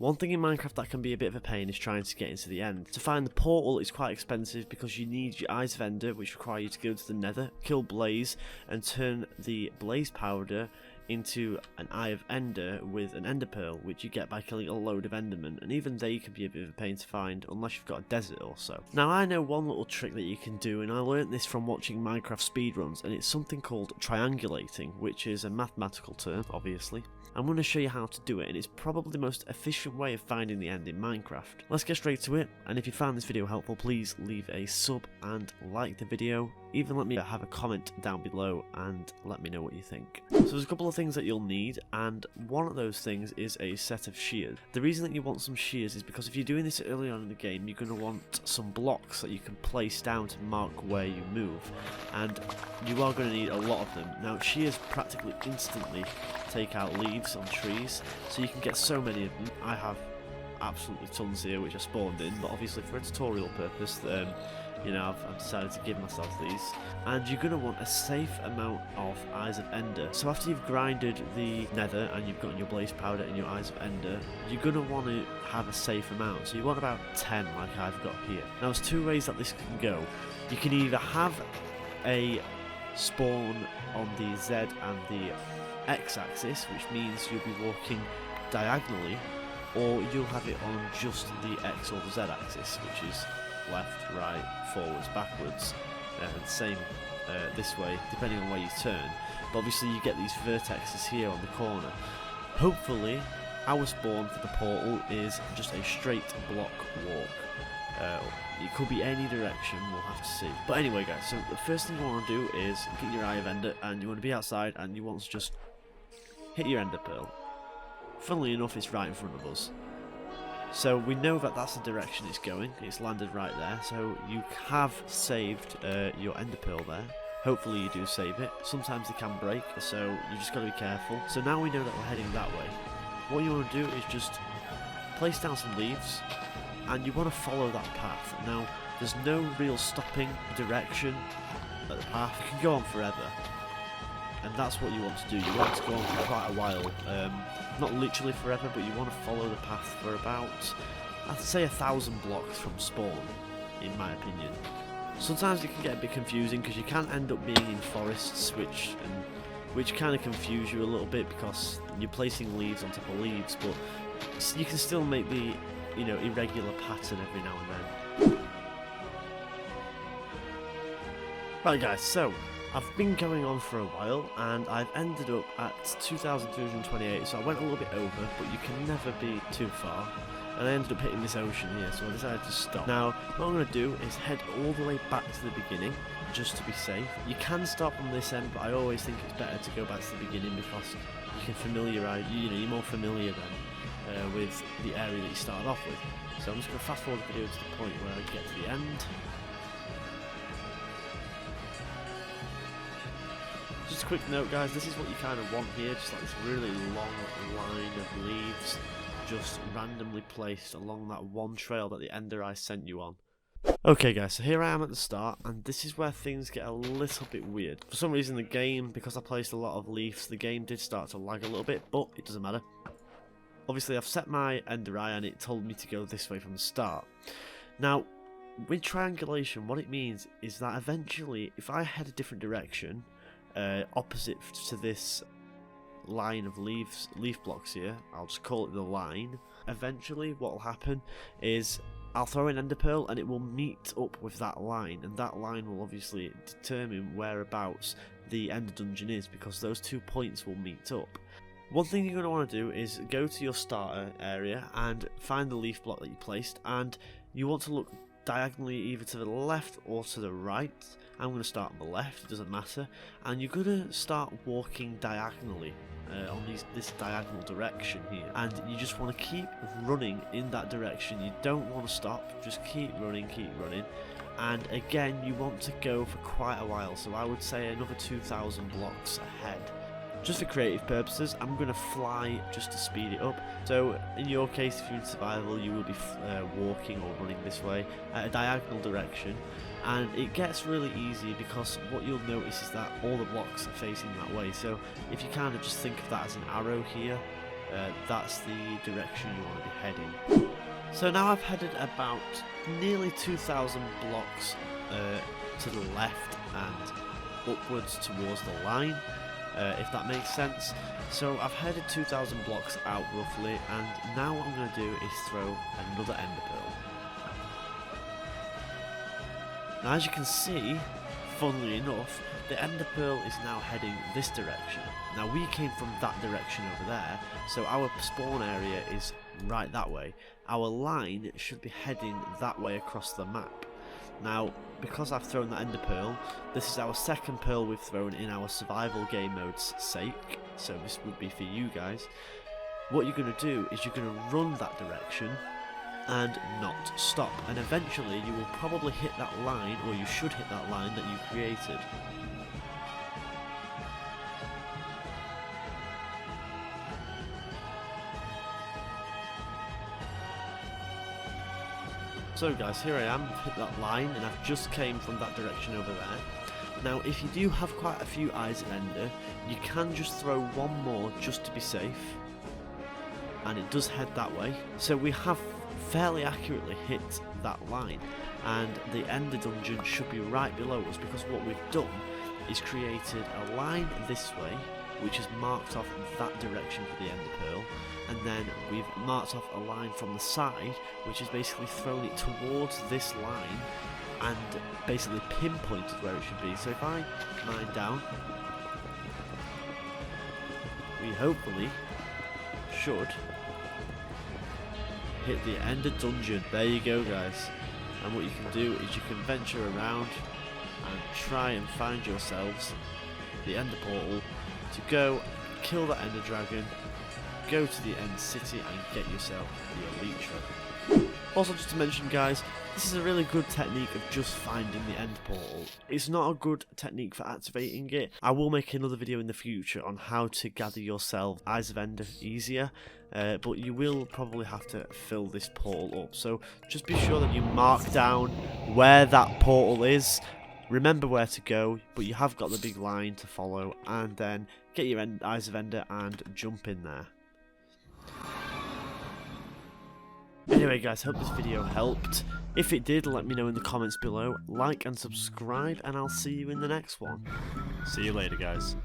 One thing in Minecraft that can be a bit of a pain is trying to get into the end. To find the portal is quite expensive because you need your Eyes of Ender, which require you to go to the Nether, kill Blaze, and turn the Blaze powder into an Eye of Ender with an Ender Pearl, which you get by killing a load of Endermen, and even they can be a bit of a pain to find unless you've got a desert or so. Now I know one little trick that you can do, and I learnt this from watching Minecraft speedruns, and it's something called triangulating, which is a mathematical term, obviously. I'm going to show you how to do it, and it's probably the most efficient way of finding the end in Minecraft. Let's get straight to it, and if you found this video helpful, please leave a sub and like the video. Even let me have a comment down below and let me know what you think. So there's a couple of things that you'll need, and one of those things is a set of shears. The reason that you want some shears is because if you're doing this early on in the game, you're going to want some blocks that you can place down to mark where you move, and you are going to need a lot of them. Now shears practically instantly take out leaves on trees, so you can get so many of them. I have absolutely tons here which I spawned in, but obviously for a tutorial purpose, you know, I've decided to give myself these. And you're going to want a safe amount of Eyes of Ender. So after you've grinded the Nether and you've got your Blaze powder and your Eyes of Ender, you're going to want to have a safe amount. So you want about 10 like I've got here. Now there's two ways that this can go. You can either have a spawn on the Z and the X-axis, which means you'll be walking diagonally, or you'll have it on just the X or the Z axis, which is left, right, forwards, backwards, and same this way, depending on where you turn. But obviously you get these vertexes here on the corner. Hopefully, our spawn for the portal is just a straight block walk. It could be any direction, we'll have to see. But anyway guys, so the first thing you want to do is get your Eye of Ender, and you want to be outside, and you want to just hit your Ender Pearl. Funnily enough, it's right in front of us. So we know that that's the direction it's going. It's landed right there. So you have saved your Ender Pearl there. Hopefully you do save it. Sometimes they can break, so you just got to be careful. So now we know that we're heading that way. What you want to do is just place down some leaves, and you want to follow that path. Now there's no real stopping direction at the path. It can go on forever, and that's what you want to do. You want to go on for quite a while. Not literally forever, but you want to follow the path for about, I'd say, 1,000 blocks from spawn, in my opinion. Sometimes it can get a bit confusing because you can end up being in forests, which kind of confuse you a little bit because you're placing leaves on top of leaves, but you can still make the, you know, irregular pattern every now and then. Right guys, so I've been going on for a while, and I've ended up at 2,328, so I went a little bit over, but you can never be too far, and I ended up hitting this ocean here, so I decided to stop. Now, what I'm going to do is head all the way back to the beginning, just to be safe. You can start from this end, but I always think it's better to go back to the beginning because you can familiarise, you know, you're more familiar then with the area that you started off with. So I'm just going to fast forward the video to the point where I get to the end. Just a quick note guys, this is what you kind of want here, just like this really long line of leaves just randomly placed along that one trail that the Ender Eye sent you on. Okay guys, so here I am at the start, and this is where things get a little bit weird. For some reason the game, because I placed a lot of leaves, the game did start to lag a little bit, but it doesn't matter. Obviously I've set my Ender Eye and it told me to go this way from the start. Now, with triangulation, what it means is that eventually, if I head a different direction, opposite to this line of leaf blocks here, I'll just call it the line. Eventually what will happen is I'll throw an Ender Pearl and it will meet up with that line, and that line will obviously determine whereabouts the Ender Dungeon is, because those 2 points will meet up. One thing you're going to want to do is go to your starter area and find the leaf block that you placed, and you want to look diagonally either to the left or to the right. I'm going to start on the left, it doesn't matter, and you're going to start walking diagonally on this diagonal direction here, and you just want to keep running in that direction. You don't want to stop, just keep running, and again you want to go for quite a while, so I would say another 2,000 blocks ahead. Just for creative purposes, I'm going to fly just to speed it up. So in your case, if you're in survival, you will be walking or running this way at a diagonal direction, and it gets really easy because what you'll notice is that all the blocks are facing that way. So if you kind of just think of that as an arrow here, that's the direction you want to be heading. So now I've headed about nearly 2,000 blocks to the left and upwards towards the line, if that makes sense. So I've headed 2,000 blocks out roughly, and now what I'm going to do is throw another ender pearl. Now as you can see, funnily enough, the ender pearl is now heading this direction. Now we came from that direction over there, so our spawn area is right that way. Our line should be heading that way across the map. Now, because I've thrown that ender pearl, this is our second pearl we've thrown in our survival game mode's sake, so this would be for you guys. What you're going to do is you're going to run that direction and not stop, and eventually you will probably hit that line, or you should hit that line that you created. So guys, here I am, hit that line, and I've just came from that direction over there. Now if you do have quite a few eyes of ender, you can just throw one more just to be safe, and it does head that way. So we have fairly accurately hit that line, and the ender dungeon should be right below us, because what we've done is created a line this way, which is marked off that direction for the ender pearl, and then we've marked off a line from the side, which is basically thrown it towards this line and basically pinpointed where it should be. So if I mine down, we hopefully should hit the ender dungeon. There you go guys, and what you can do is you can venture around and try and find yourselves the ender portal to go kill that ender dragon, go to the end city and get yourself the elite trophy. Also, just to mention guys, this is a really good technique of just finding the end portal. It's not a good technique for activating it. I will make another video in the future on how to gather yourself Eyes of Ender easier, but you will probably have to fill this portal up. So just be sure that you mark down where that portal is, remember where to go, but you have got the big line to follow, and then get your Eyes of Ender and jump in there. Anyway guys, hope this video helped. If it did, let me know in the comments below. Like and subscribe, and I'll see you in the next one. See you later guys.